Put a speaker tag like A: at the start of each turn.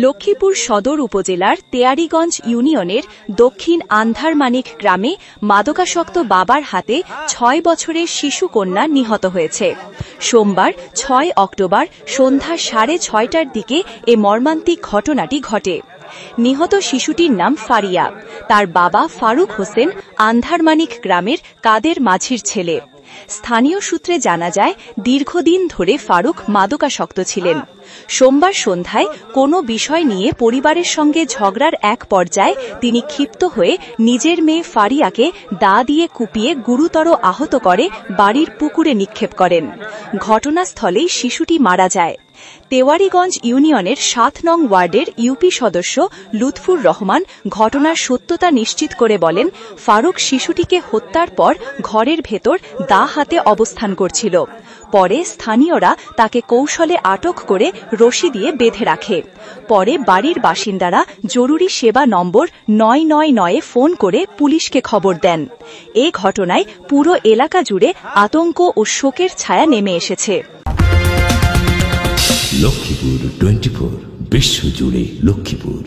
A: লক্ষ্মীপুর সদর উপজেলার তেয়ারীগঞ্জ ইউনিয়নের দক্ষিণ আন্ধারমানিক গ্রামে মাদকাসক্ত বাবার হাতে ৬ বছরের শিশু কন্যা নিহত হয়েছে। সোমবার ৬ অক্টোবর সন্ধ্যা ৬:৩০টার দিকে এ মর্মান্তিক ঘটনাটি ঘটে। নিহত শিশুটির নাম ফারিয়া। তার বাবা ফারুক হোসেন আন্ধারমানিক গ্রামের কাদের মাঝির ছেলে। স্থানীয় সূত্রে জানা যায়, দীর্ঘদিন ধরে ফারুক মাদকাসক্ত ছিলেন। সোমবার সন্ধ্যায় কোনো বিষয় নিয়ে পরিবারের সঙ্গে ঝগড়ার এক পর্যায়ে তিনি ক্ষিপ্ত হয়ে নিজের মেয়ে ফারিয়াকে দা দিয়ে কুপিয়ে গুরুতর আহত করে বাড়ির পুকুরে নিক্ষেপ করেন। ঘটনাস্থলেই শিশুটি মারা যায়। তেওয়ারীগঞ্জ ইউনিয়নের ৭ নং ওয়ার্ডের ইউপি সদস্য লুৎফুর রহমান ঘটনার সত্যতা নিশ্চিত করে বলেন, ফারুক শিশুটিকে হত্যার পর ঘরের ভেতর দা হাতে অবস্থান করছিল। পরে স্থানীয়রা তাকে কৌশলে আটক করে রশি দিয়ে বেঁধে রাখে। পরে বাড়ির বাসিন্দারা জরুরি সেবা নম্বর ৯৯৯-এ ফোন করে পুলিশকে খবর দেন। এ ঘটনায় পুরো এলাকা জুড়ে আতঙ্ক ও শোকের ছায়া নেমে এসেছে।
B: লক্ষ্মীপুর 24 বিশ্বজুড়ে লক্ষ্মীপুর।